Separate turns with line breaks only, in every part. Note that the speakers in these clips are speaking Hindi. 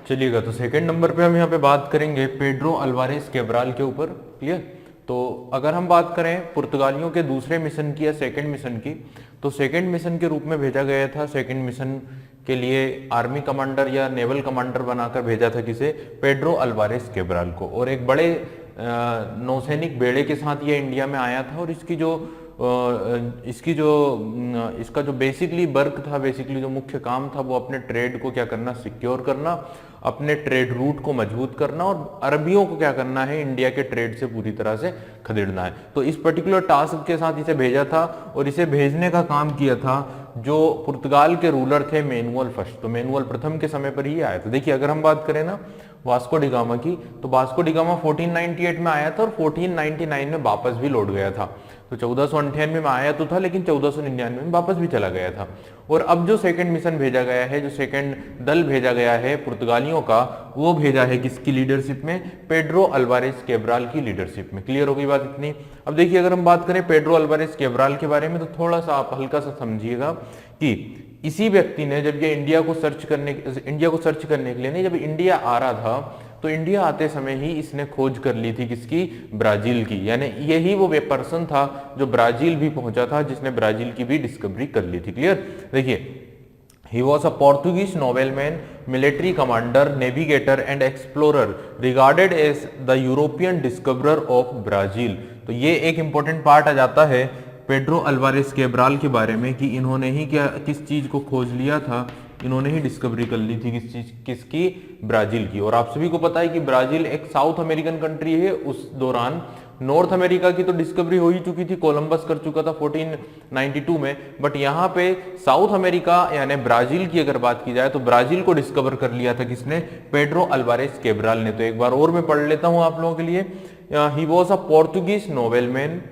चलिएगा, तो सेकंड नंबर पे हम यहाँ पे बात करेंगे पेड्रो अल्वारेस कैब्राल के ऊपर। क्लियर। तो अगर हम बात करें पुर्तगालियों के दूसरे मिशन की या सेकंड मिशन की, तो सेकंड मिशन के रूप में भेजा गया था। सेकंड मिशन के लिए आर्मी कमांडर या नेवल कमांडर बनाकर भेजा था किसे? पेड्रो अल्वारेस कैब्राल को। और एक बड़े नौसैनिक बेड़े के साथ ये इंडिया में आया था। और इसका जो बेसिकली वर्क था, बेसिकली जो मुख्य काम था, वो अपने ट्रेड को क्या करना? सिक्योर करना, अपने ट्रेड रूट को मजबूत करना और अरबियों को क्या करना है? इंडिया के ट्रेड से पूरी तरह से खदेड़ना है। तो इस पर्टिकुलर टास्क के साथ इसे भेजा था और इसे भेजने का काम किया था जो पुर्तगाल के रूलर थे मैनुअल फर्स्ट। तो मैनुअल प्रथम के समय पर ही आया था। देखिए, अगर हम बात करें ना वास्को डी गामा की, तो वास्को डी गामा 1498 में आया था और 1499 में वापस भी लौट गया था। तो 1498 में आया तो था, लेकिन 1499 में वापस भी चला गया था। और अब जो सेकंड मिशन भेजा गया है, जो सेकंड दल भेजा गया है पुर्तगालियों का, वो भेजा है किसकी लीडरशिप में? पेड्रो अल्वारेस कैब्राल की लीडरशिप में। क्लियर हो गई बात इतनी? अब देखिए, अगर हम बात करें पेड्रो अल्वारेस कैब्राल के बारे में, तो थोड़ा सा आप हल्का सा समझिएगा कि इसी व्यक्ति ने जब ये इंडिया को सर्च करने के लिए नहीं, जब इंडिया आ रहा था, तो इंडिया आते समय ही इसने खोज कर ली थी किसकी? ब्राजील की। यानी यही वो पर्सन था जो ब्राजील भी पहुंचा था, जिसने ब्राजील की भी डिस्कवरी कर ली थी। क्लियर। देखिए, he was a Portuguese nobleman, military commander, navigator and explorer, regarded as the European discoverer of Brazil। तो ये एक इंपॉर्टेंट पार्ट आ जाता है पेड्रो अल्वारेस कैब्राल के बारे में कि इन्होंने ही किस चीज को खोज लिया था? इन्होंने ही डिस्कवरी कर ली थी किसकी? ब्राजील की। और आप सभी को पता है कि ब्राजील एक साउथ अमेरिकन कंट्री है। उस दौरान नॉर्थ अमेरिका की तो डिस्कवरी हो ही चुकी थी, कोलंबस कर चुका था 1492 में। बट यहाँ पे साउथ अमेरिका यानी ब्राजील की अगर बात की जाए, तो ब्राजील को डिस्कवर कर लिया था किसने? पेड्रो अल्वारेस कैब्राल ने। तो एक बार और मैं पढ़ लेता हूं आप लोगों के लिए। He was a Portuguese nobleman,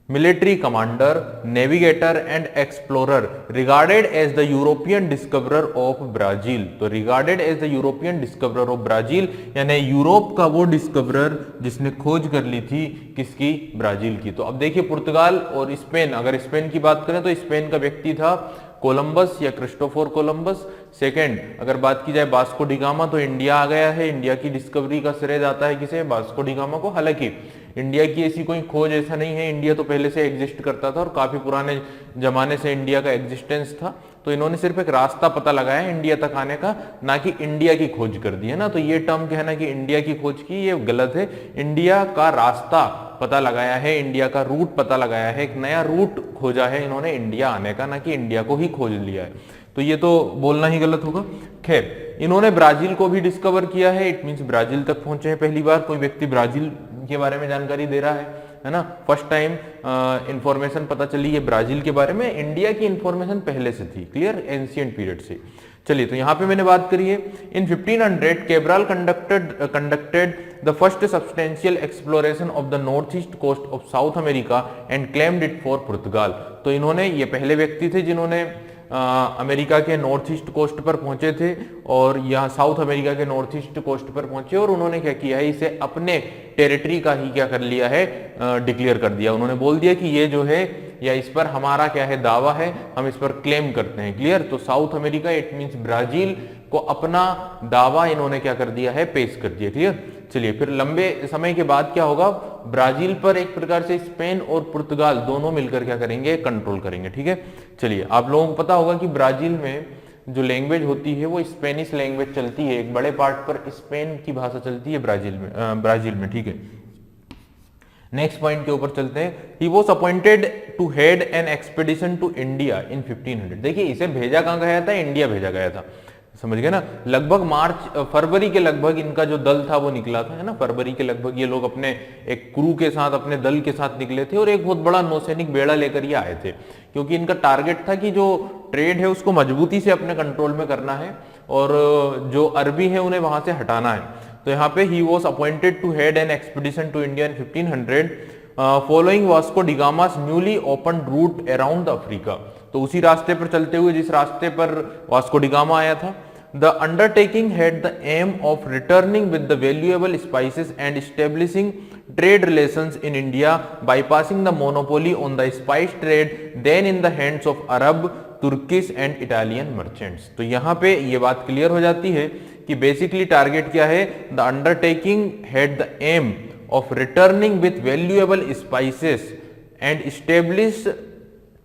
military commander, navigator and explorer, regarded as the European discoverer of Brazil। तो regarded as the European discoverer of Brazil यानी यूरोप का वो डिस्कवरर जिसने खोज कर ली थी किसकी? ब्राजील की। तो अब देखिए, पुर्तगाल और स्पेन, अगर स्पेन की बात करें तो स्पेन का व्यक्ति था कोलंबस या क्रिस्टोफर कोलंबस। सेकंड अगर बात की जाए वास्को डी गामा, तो इंडिया आ गया है। इंडिया की डिस्कवरी का श्रेय जाता है किसे? वास्को डी गामा को। हालांकि इंडिया की ऐसी कोई खोज ऐसा नहीं है, इंडिया तो पहले से एग्जिस्ट करता था और काफी पुराने जमाने से इंडिया का एग्जिस्टेंस था। तो इन्होंने सिर्फ एक रास्ता पता लगाया इंडिया तक आने का, ना कि इंडिया की खोज कर दी है ना। तो ये टर्म कहना कि इंडिया की खोज की, ये गलत है। इंडिया का रास्ता पता लगाया है, इंडिया का रूट पता लगाया है, एक नया रूट खोजा है इन्होंने इंडिया आने का, ना कि इंडिया को ही खोज लिया है। तो ये तो बोलना ही गलत होगा। खैर, इन्होंने ब्राजील को भी डिस्कवर किया है। इट मींस ब्राजील तक पहुंचे हैं पहली बार कोई व्यक्ति ब्राजील के बारे में जानकारी दे रहा है ना। फर्स्ट टाइम इंफॉर्मेशन पता चली है ब्राजील के बारे में। इंडिया की इंफॉर्मेशन पहले से थी, क्लियर, एंशिएंट पीरियड से। चलिए, तो यहां पे मैंने बात करी है in 1500 Cabral conducted the first substantial exploration of the north east coast of South America and claimed it for Portugal. तो इन्होंने, ये पहले व्यक्ति थे जिन्होंने अमेरिका के नॉर्थ ईस्ट कोस्ट पर पहुंचे थे और यहाँ साउथ अमेरिका के नॉर्थ ईस्ट कोस्ट पर पहुंचे, और उन्होंने क्या किया है? इसे अपने टेरिटरी का ही क्या कर लिया है? डिक्लेयर कर दिया। उन्होंने बोल दिया कि ये जो है, या इस पर हमारा क्या है? दावा है, हम इस पर क्लेम करते हैं। क्लियर। तो south America, it means Brazil को अपना दावा इन्होंने क्या कर दिया है? पेश कर दिया। क्लियर। चलिए, फिर लंबे समय के बाद क्या होगा? ब्राजील पर एक प्रकार से स्पेन और पुर्तगाल दोनों मिलकर क्या करेंगे? कंट्रोल करेंगे। ठीक है। चलिए, आप लोगों को पता होगा कि ब्राजील में जो लैंग्वेज होती है वो स्पेनिश लैंग्वेज चलती है। एक बड़े पार्ट पर स्पेन की भाषा चलती है ब्राजील में। ठीक है। नेक्स्ट पॉइंट के ऊपर चलते हैं। He was appointed to head an expedition to India in 1500। देखिए, इसे भेजा कहां गया था? इंडिया भेजा गया था। समझ गए ना। लगभग फरवरी के लगभग इनका जो दल था वो निकला था, है ना। फरवरी के लगभग ये लोग अपने एक क्रू के साथ, अपने दल के साथ निकले थे और एक बहुत बड़ा नौसैनिक बेड़ा लेकर ये आए थे, क्योंकि इनका टारगेट था कि जो ट्रेड है उसको मजबूती से अपने कंट्रोल में करना है और जो अरबी है उन्हें वहां से हटाना है। तो यहाँ पे he was appointed to head an expedition to India in 1500 following Vasco da Gama's newly open route around Africa. तो उसी रास्ते पर चलते हुए जिस रास्ते पर वास्को डिगामा आया था। The undertaking had the aim of returning with the valuable spices and establishing trade relations in India, bypassing the monopoly on the spice trade then in the hands of Arab, Turkish and Italian merchants. तो यहाँ पे ये बात क्लियर हो जाती है कि बेसिकली टारगेट क्या है, the undertaking had the aim of returning with valuable spices and establish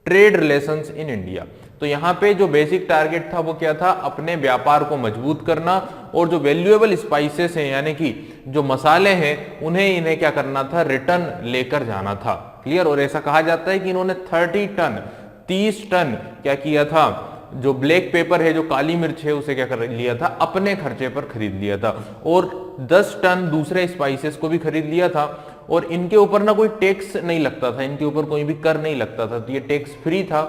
trade relations in India. तो यहाँ पे जो बेसिक टारगेट था वो क्या था, अपने व्यापार को मजबूत करना और जो वैल्यूएबल स्पाइसेस हैं यानी कि जो मसाले हैं इन्हें क्या करना था, रिटर्न लेकर जाना था। क्लियर। और ऐसा कहा जाता है कि इन्होंने 30 टन क्या किया था, जो ब्लैक पेपर है, जो काली मिर्च है, उसे क्या कर लिया था, अपने खर्चे पर खरीद लिया था और 10 टन दूसरे स्पाइसेस को भी खरीद लिया था। और इनके ऊपर ना कोई टैक्स नहीं लगता था, इनके ऊपर कोई भी कर नहीं लगता था, तो ये टैक्स फ्री था।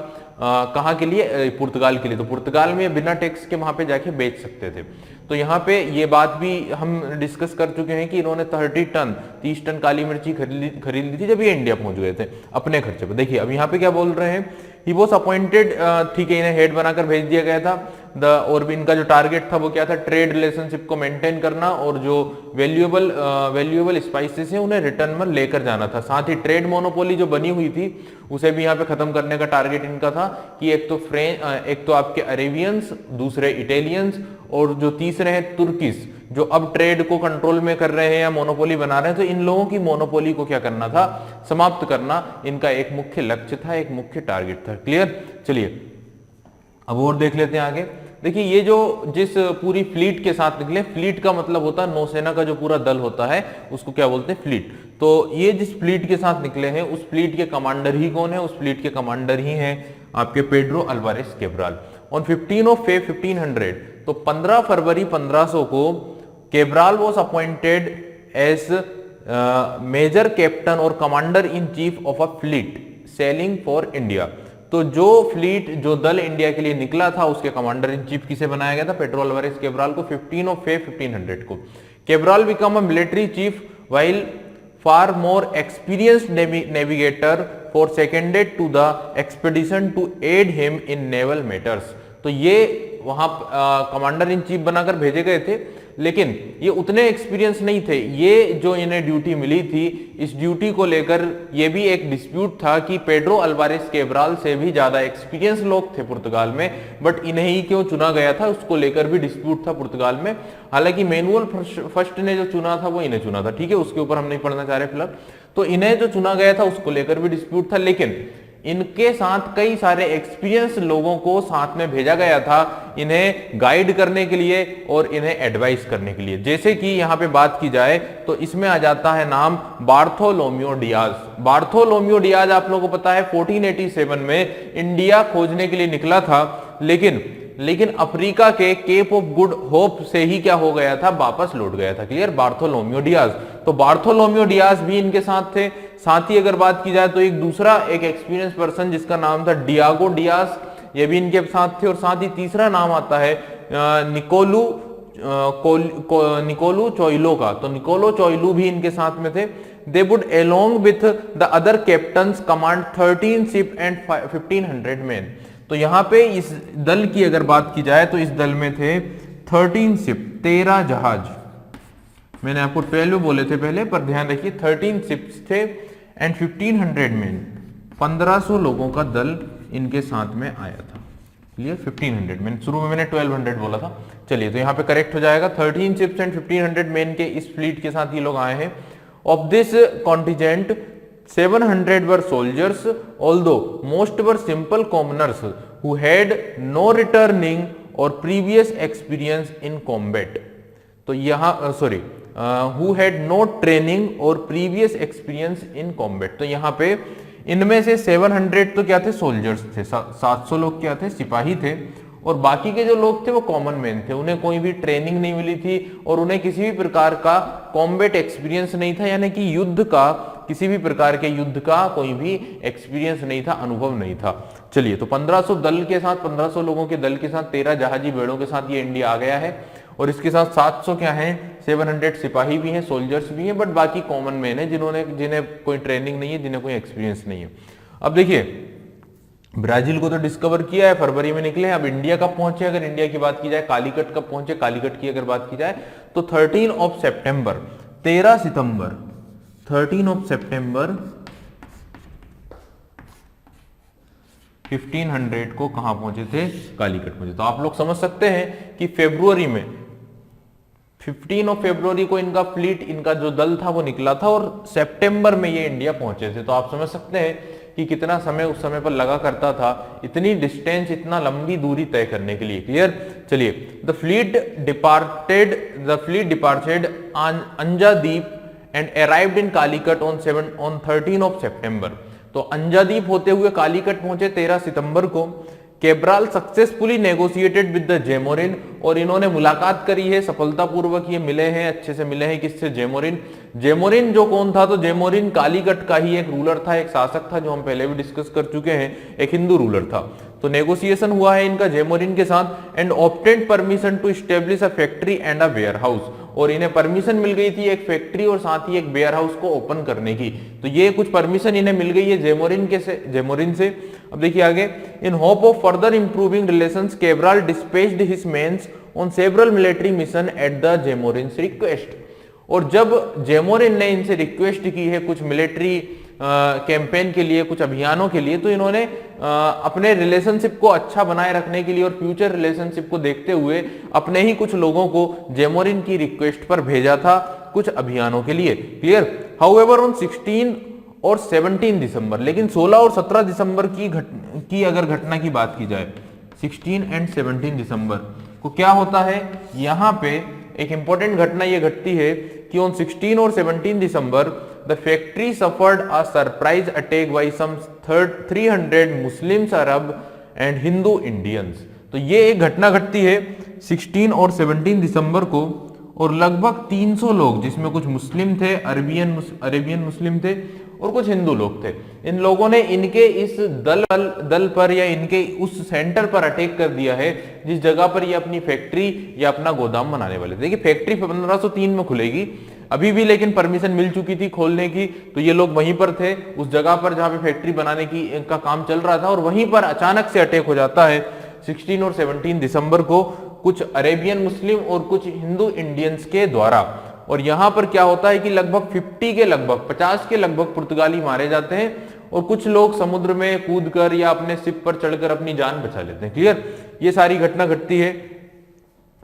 कहाँ के लिए, पुर्तगाल के लिए। तो पुर्तगाल में बिना टैक्स के वहां पे जाके बेच सकते थे। तो यहाँ पे ये बात भी हम डिस्कस कर चुके हैं कि इन्होंने 30 टन काली मिर्ची खरीद ली थी जब ये इंडिया पहुंच गए थे अपने खर्चे पर। देखिए अब यहाँ पे क्या बोल रहे हैं, ही वॉज अपॉइंटेड, ठीक है, इन्हें हेड बनाकर भेज दिया गया था। और भी इनका जो टारगेट था वो क्या था, ट्रेड रिलेशनशिप को मेंटेन करना और जो वैल्यूएबल स्पाइसेस हैं उन्हें रिटर्न में लेकर जाना था। साथ ही ट्रेड मोनोपोली जो बनी हुई थी उसे भी यहाँ पे खत्म करने का टारगेट इनका था कि एक तो आपके अरेबियंस, दूसरे इटालियंस और जो तीसरे हैं तुर्किस, जो अब ट्रेड को कंट्रोल में कर रहे हैं या मोनोपोली बना रहे हैं, तो इन लोगों की मोनोपोली को क्या करना था, समाप्त करना इनका एक मुख्य लक्ष्य था, एक मुख्य टारगेट था। क्लियर। चलिए अब और देख लेते हैं आगे। देखिए ये जो जिस पूरी फ्लीट के साथ निकले, फ्लीट का मतलब होता है नौसेना का जो पूरा दल होता है उसको क्या बोलते हैं, फ्लीट। तो ये जिस फ्लीट के साथ निकले हैं उस फ्लीट के कमांडर ही कौन है, उस फ्लीट के कमांडर ही हैं आपके Pedro Alvares Cabral. On 15 February 1500, तो 15 फरवरी 1500 को Cabral was appointed as major captain और commander in chief of a fleet sailing for India. तो जो फ्लीट, जो दल इंडिया के लिए निकला था उसके कमांडर इन चीफ किसे बनाया गया था, पेड्रो अल्वारेस कैब्राल को 15 February 1500 को। Cabral become a military chief while far more experienced navigator for seconded to the expedition to aid him in naval matters. तो ये वहां कमांडर इन चीफ बनाकर भेजे गए थे, लेकिन ये उतने एक्सपीरियंस नहीं थे। ये जो इन्हें ड्यूटी मिली थी, इस ड्यूटी को लेकर ये भी एक डिस्प्यूट था कि पेड्रो अल्वारेस कैब्राल से भी ज्यादा एक्सपीरियंस लोग थे पुर्तगाल में, बट इन्हें ही क्यों चुना गया था उसको लेकर भी डिस्प्यूट था पुर्तगाल में। हालांकि मैनुअल फर्स्ट ने जो चुना था वो इन्हें चुना था, ठीक है, उसके ऊपर हम नहीं पढ़ना चाह रहे फिलहाल। तो इन्हें जो चुना गया था उसको लेकर भी डिस्प्यूट था, लेकिन इनके साथ कई सारे एक्सपीरियंस लोगों को साथ में भेजा गया था इन्हें गाइड करने के लिए और इन्हें एडवाइस करने के लिए। जैसे कि यहां पे बात की जाए तो इसमें आ जाता है नाम बार्थोलोम्यो डियाज। बार्थोलोम्यो डियाज आप लोगों को पता है 1487 में इंडिया खोजने के लिए निकला था, लेकिन अफ्रीका के केप ऑफ गुड होप से ही क्या हो गया था, वापस लौट गया था। क्लियर। बार्थोलोम्यो डियाज, तो बार्थोलोम्यो डियाज भी इनके साथ थे। साथ ही अगर बात की जाए तो एक दूसरा एक एक्सपीरियंस पर्सन जिसका नाम था डियागो डियाज, ये भी इनके साथ थे। और साथ ही तीसरा नाम आता है निकोलू चोइलो का, तो निकोलो चोइलू भी इनके साथ में थे। They would along with the other captains command 13 ship and 1500 man. तो यहां पे इस दल की अगर बात की जाए तो इस दल में थे 13 शिप, 13 जहाज। मैंने आपको 12 बोले थे पहले, पर ध्यान रखिए 13 शिप्स थे एंड 1500 मैन, 1500 लोगों का दल इनके साथ में आया था। क्लियर। 1500 मैन, शुरू में मैंने 1200 बोला था। चलिए तो यहाँ पे करेक्ट हो जाएगा, 13 शिप्स एंड 1500 मैन के इस फ्लीट के साथ ये लोग आए हैं। Of this contingent 700 were soldiers, although most were simple commoners who had no returning or previous experience in combat. तो यहाँ who had no training or previous experience in combat. तो यहाँ पे इनमें से 700 तो क्या थे, सोल्जर्स थे, 700 लोग क्या थे, सिपाही थे, और बाकी के जो लोग थे वो कॉमन मैन थे। उन्हें कोई भी ट्रेनिंग नहीं मिली थी और उन्हें किसी भी प्रकार का कॉम्बैट एक्सपीरियंस नहीं था, यानी कि युद्ध का, किसी भी प्रकार के युद्ध का कोई भी एक्सपीरियंस नहीं था, अनुभव नहीं था। चलिए तो 1500 दल के साथ, 1500 लोगों के दल के साथ 13 जहाजी बेड़ों के साथ ये इंडिया आ गया है। और इसके साथ 700 क्या है, 700 सिपाही भी हैं, सोल्जर्स भी हैं, बट बाकी कॉमन मैन है जिन्हें कोई ट्रेनिंग नहीं है, जिन्हें कोई एक्सपीरियंस नहीं है। अब देखिए ब्राजील को तो डिस्कवर किया है, फरवरी में निकले हैं। अब इंडिया कब पहुंचे, अगर इंडिया की बात की जाए, कालीकट कब पहुंचे, कालीकट की अगर बात की जाए तो 13 सितंबर 13 सितंबर 1500 को कहां पहुंचे थे, कालीकट पहुंचे। तो आप लोग समझ सकते हैं कि फरवरी में 15 फरवरी को इनका फ्लीट, इनका जो दल था वो निकला था और सितंबर में ये इंडिया पहुंचे थे। तो आप समझ सकते हैं कि कितना समय उस समय पर लगा करता था इतनी डिस्टेंस, इतना लंबी दूरी तय करने के लिए। क्लियर। चलिए, the fleet departed Anjadip and arrived in Calicut on 13 सितंबर। तो अंजादीप होते हुए कालीकट पहुंचे 13 सितंबर को। Cabral successfully negotiated with the Zamorin, और इन्होंने मुलाकात करी है सफलतापूर्वक, ये मिले हैं, अच्छे से मिले हैं। किससे? जेमोरिन। जेमोरिन जो कौन था? तो जेमोरिन कालीकट का ही एक रूलर था, एक शासक था, जो हम पहले भी डिस्कस कर चुके हैं, एक हिंदू रूलर था। तो नेगोशिएशन हुआ है इनका जेमोरिन के साथ। And obtained permission to establish a factory and a warehouse, और इन्हें परमिशन मिल गई थी एक फैक्ट्री और साथ ही एक वेयर हाउस को ओपन करने की। तो ये कुछ परमिशन इन्हें मिल गई है जेमोरिन से। अब देखिए आगे, in hope of further improving relations Cabral dispatched his men's on several military mission at the Zamorin's request. और जब जेमोरिन ने इनसे रिक्वेस्ट की है कुछ मिलिट्री कैंपेन के लिए, कुछ अभियानों के लिए, तो इन्होंने अपने रिलेशनशिप को अच्छा बनाए रखने के लिए और फ्यूचर रिलेशनशिप को देखते हुए अपने ही कुछ लोगों को जेमोरिन की रिक्वेस्ट पर भेजा था कुछ अभियानों के लिए। क्लियर। हाउएवर ऑन 16 और 17 दिसंबर, लेकिन 16 और 17 दिसंबर की अगर घटना की बात की जाए, 16 एंड 17 दिसंबर को क्या होता है, यहां पे एक इंपॉर्टेंट घटना ये घटती है कि ऑन 16 और 17 दिसंबर the factory suffered a surprise attack by some 300 Muslims, Arab and Hindu Indians. तो ये एक घटना घटती है 16 और 17 दिसंबर को, और लगभग 300 लोग, जिसमें कुछ मुस्लिम थे, अरेबियन मुस्लिम थे, और कुछ हिंदू लोग थे, इन लोगों ने इनके इस दल पर या इनके उस सेंटर पर अटैक कर दिया है जिस जगह पर ये अपनी फैक्ट्री या अपना गोदाम बनाने वाले थे। देखिए, फैक्ट्री 1503 में खुलेगी अभी भी, लेकिन परमिशन मिल चुकी थी खोलने की। तो ये लोग वहीं पर थे, उस जगह पर जहां पे फैक्ट्री बनाने की का काम चल रहा था, और वहीं पर अचानक से अटैक हो जाता है 16 और 17 दिसंबर को कुछ अरेबियन मुस्लिम और कुछ हिंदू इंडियंस के द्वारा। और यहां पर क्या होता है कि लगभग 50 के लगभग पुर्तगाली मारे जाते हैं, और कुछ लोग समुद्र में कूदकर या अपने शिप पर चढ़कर अपनी जान बचा लेते हैं। क्लियर। ये सारी घटना घटती है।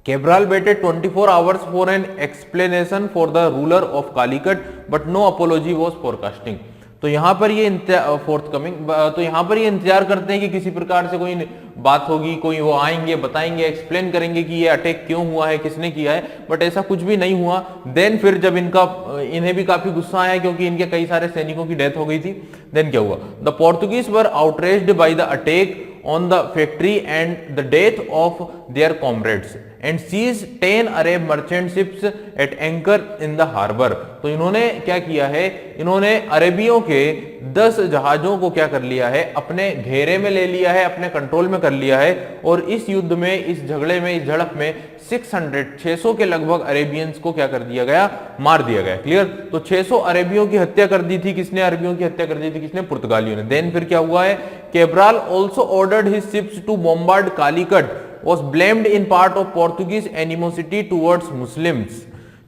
Cabral waited 24 hours for an explanation for the ruler of Calicut, but no apology was forecasting. तो यहां पर ये तो यहां पर ये इंतजार करते हैं कि किसी प्रकार से कोई बात होगी, कोई वो आएंगे, बताएंगे, एक्सप्लेन करेंगे कि ये अटैक क्यों हुआ है, किसने किया है, बट ऐसा कुछ भी नहीं हुआ। देन फिर जब इन्हें भी काफी गुस्सा आया क्योंकि इनके कई सारे सैनिकों की डेथ हो गई थी। देन क्या हुआ, the Portuguese were outraged by the attack on the factory and the death of their comrades and seized 10 Arab merchant ships at anchor in the harbor। तो इन्होंने क्या किया है, इन्होंने अरबियों के 10 जहाजों को क्या कर लिया है, अपने घेरे में ले लिया है, अपने कंट्रोल में कर लिया है। और इस युद्ध में, इस झगड़े में, इस झड़प में 600 के लगभग अरेबियंस को क्या कर दिया गया, मार दिया गया। क्लियर। तो 600 अरेबियों की हत्या कर दी थी किसने, अरबियों की हत्या कर दी थी किसने, पुर्तगालियों ने। देन फिर क्या हुआ है, Cabral also ordered his ships to bombard Calicut, was blamed in part of Portuguese animosity towards Muslims,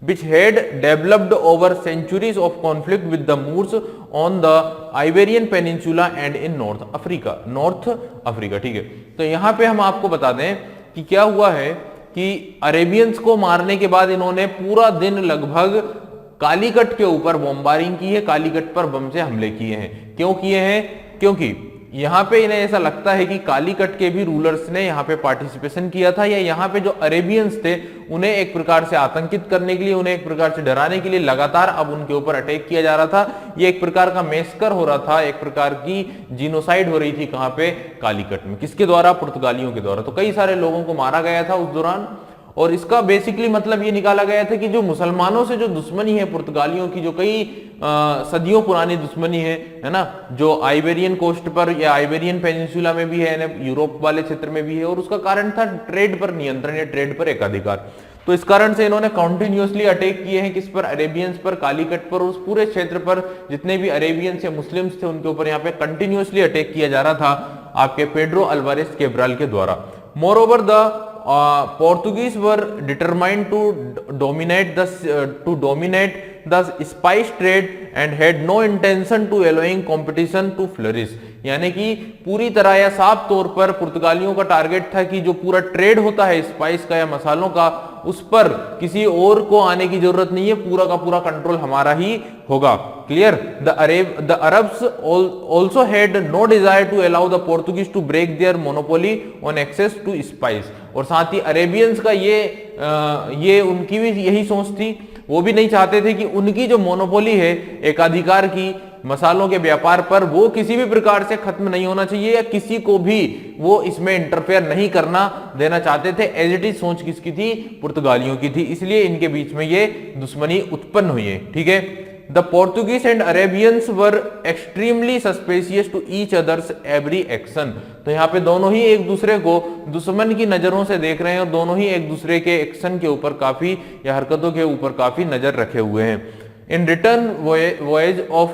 which had developed over centuries of conflict with the Moors on the Iberian Peninsula and in North Africa। ठीक है। तो यहां पे हम आपको बता दें कि क्या हुआ है कि अरेबियंस को मारने के बाद इन्होंने पूरा दिन लगभग कालीकट के ऊपर बॉम्बारिंग की है, कालीकट पर बम से हमले किए हैं। क्यों किए हैं, क्योंकि यहां पे इन्हें ऐसा लगता है कि कालीकट के भी रूलर्स ने यहां पे पार्टिसिपेशन किया था, या यहां पे जो अरेबियंस थे उन्हें एक प्रकार से आतंकित करने के लिए, उन्हें एक प्रकार से डराने के लिए लगातार अब उनके ऊपर अटैक किया जा रहा था। ये एक प्रकार का मैसकर हो रहा था, एक प्रकार की जीनोसाइड हो रही थी। कहां पे, कालीकट में। किसके द्वारा, पुर्तगालियों के द्वारा। तो कई सारे लोगों को मारा गया था उस दौरान। और इसका बेसिकली मतलब ये निकाला गया था कि जो मुसलमानों से जो दुश्मनी है पुर्तगालियों की, जो कई सदियों पुरानी दुश्मनी है ना, जो आइबेरियन कोस्ट पर या आइबेरियन पेनिनसुला में भी है, यूरोप वाले क्षेत्र में भी है, और उसका कारण था ट्रेड पर नियंत्रण या ट्रेड पर एकाधिकार। तो इस कारण से इन्होंने कंटिन्यूअसली अटैक किए हैं किस पर, अरेबियंस पर, कालीकट पर, उस पूरे क्षेत्र पर जितने भी अरेबियंस या मुस्लिम्स थे उनके ऊपर यहाँ पे कंटिन्यूअसली अटैक किया जा रहा था आपके पेड्रो अल्वारेस केब्राल के द्वारा। Moreover the Portuguese were determined to dominate the spice trade and had no intention to allowing competition to flourish. यानी कि पूरी तरह या साफ तौर पर पुर्तगालियों का टारगेट था कि जो पूरा ट्रेड होता है स्पाइस का या मसालों का, उस पर किसी और को आने की जरूरत नहीं है, पूरा का पूरा कंट्रोल हमारा ही होगा। Clear? The Arabs also had no desire to allow the Portuguese to break their monopoly on access to spice. और साथ ही अरेबियंस का ये उनकी भी यही सोच थी, वो भी नहीं चाहते थे कि उनकी जो मोनोपोली है एकाधिकार की मसालों के व्यापार पर, वो किसी भी प्रकार से खत्म नहीं होना चाहिए या किसी को भी वो इसमें इंटरफेयर नहीं करना देना चाहते थे। एज इट इज सोच किसकी थी? पुर्तगालियों की थी। इसलिए इनके बीच में ये दुश्मनी उत्पन्न हुई है। ठीक है? The Portuguese and Arabians were extremely suspicious to each others every action. तो यहाँ पे दोनों ही एक दूसरे को दुश्मन की नजरों से देख रहे हैं और दोनों ही एक दूसरे के एक्शन के ऊपर काफी या हरकतों के ऊपर काफी नजर रखे हुए हैं। In return voyage of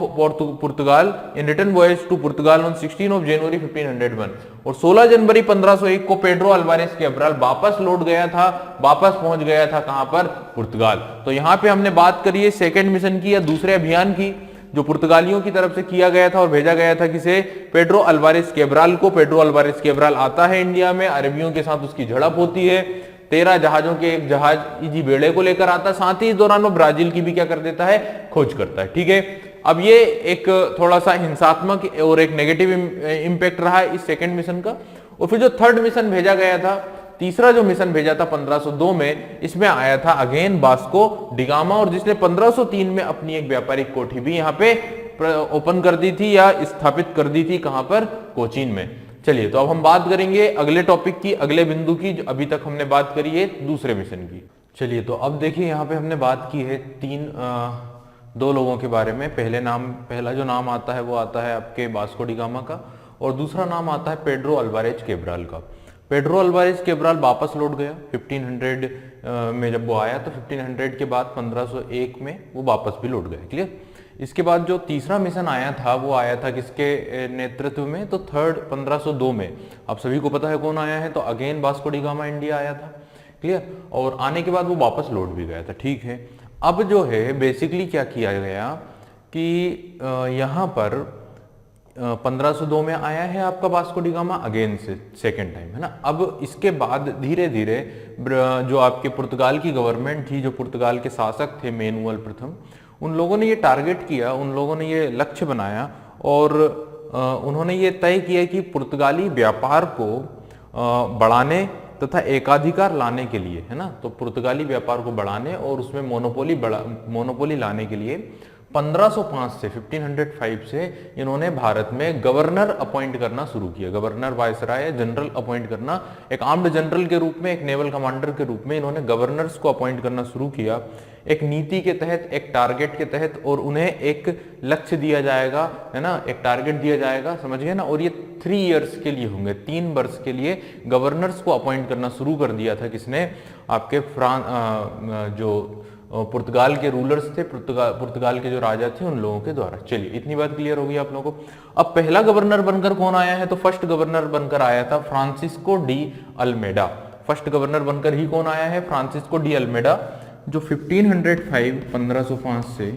Portugal, in return voyage to Portugal on 16 of January 1501 और 16 जनवरी 1501 को पेड्रो अल्वारेस कैब्राल वापस लौट गया था, वापस पहुंच गया था कहां पर? पुर्तगाल। तो यहां पे हमने बात करी है सेकेंड मिशन की या दूसरे अभियान की, जो पुर्तगालियों की तरफ से किया गया था और भेजा गया था किसे? पेड्रो अल्वारेस कैब्राल को। पेड्रो अल्वारेस कैब्राल आता है इंडिया में, अरबियों के साथ उसकी झड़प होती है, 13 जहाजों के एक जहाज इजी बेड़े को लेकर आता, साथ ही इस दौरान वो ब्राजील की भी क्या कर देता है? खोज करता है। ठीक है? अब ये एक थोड़ा सा हिंसात्मक और एक नेगेटिव इंपैक्ट रहा है इस सेकंड मिशन का। और फिर जो थर्ड मिशन भेजा गया था, तीसरा जो मिशन भेजा था 1502 में, इसमें आया था अगेन वास्को डिगामा, और जिसने 1503 में अपनी एक व्यापारिक कोठी भी यहाँ पे ओपन कर दी थी या स्थापित कर दी थी। कहां पर? कोचीन में। चलिए, तो अब हम बात करेंगे अगले टॉपिक की, अगले बिंदु की, जो अभी तक हमने बात करी है दूसरे मिशन की। चलिए, तो अब देखिए यहाँ पे हमने बात की है दो लोगों के बारे में। पहला जो नाम आता है वो आता है आपके वास्को डिगामा का, और दूसरा नाम आता है पेड्रो अल्वारेज कैब्राल का। पेड्रो अल्वारेज कैब्राल वापस लौट गया 1500 में। जब वो आया तो 1500 के बाद 1501 में वो वापस भी लौट गया। क्लियर? इसके बाद जो तीसरा मिशन आया था वो आया था किसके नेतृत्व में? तो थर्ड 1502 में। आप सभी को पता है कौन आया है, तो अगेन वास्को डिगामा इंडिया आया था। क्लियर? और आने के बाद वो वापस लौट भी गया था। ठीक है? अब जो है बेसिकली क्या किया गया कि यहाँ पर 1502 में आया है आपका वास्को डिगामा अगेन से सेकेंड टाइम, है ना। अब इसके बाद धीरे धीरे जो आपके पुर्तगाल की गवर्नमेंट थी, जो पुर्तगाल के शासक थे मैनुअल प्रथम, उन लोगों ने ये टारगेट किया, उन लोगों ने ये लक्ष्य बनाया और उन्होंने ये तय किया कि पुर्तगाली व्यापार को बढ़ाने तथा एकाधिकार लाने के लिए, है ना, तो पुर्तगाली व्यापार को बढ़ाने और उसमें मोनोपोली लाने के लिए 1505 से 1505 से इन्होंने भारत में गवर्नर अपॉइंट करना शुरू किया। गवर्नर वायसराय जनरल अपॉइंट करना, एक आर्म्ड जनरल के रूप में, एक नेवल कमांडर के रूप में इन्होंने गवर्नर्स को अपॉइंट करना शुरू किया, एक नीति के तहत, एक टारगेट के तहत, और उन्हें एक लक्ष्य दिया जाएगा, है ना, एक टारगेट दिया जाएगा, समझ गए ना। और ये 3 इयर्स के लिए होंगे, 3 वर्ष के लिए गवर्नर्स को अपॉइंट करना शुरू कर दिया था। किसने? आपके जो पुर्तगाल के रूलर्स थे, पुर्तगाल के जो राजा थे, उन लोगों के द्वारा। चलिए, इतनी बात क्लियर होगी आप लोगों को। अब पहला गवर्नर बनकर कौन आया है? तो फर्स्ट गवर्नर बनकर आया था Francisco de Almeida. First governor बनकर ही कौन आया है? फ्रांसिस्को डी अल्मेडा, जो 1505 से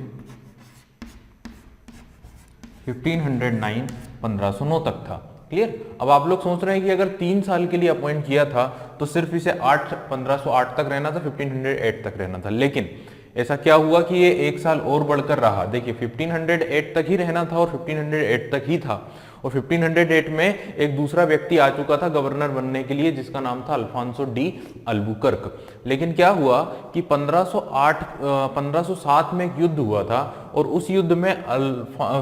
1509 तक था। क्लियर? अब आप लोग सोच रहे हैं कि अगर 3 साल के लिए अपॉइंट किया था तो सिर्फ इसे 1508 तक रहना था, 1508 तक रहना था, लेकिन ऐसा क्या हुआ कि ये 1 साल और बढ़कर रहा। देखिए, 1508 तक ही रहना था और 1508 तक ही था, और 1508 में एक दूसरा व्यक्ति आ चुका था गवर्नर बनने के लिए, जिसका नाम था अल्फांसो डी अल्बुकर्क। लेकिन क्या हुआ कि 1507 में एक युद्ध हुआ था, और उस युद्ध में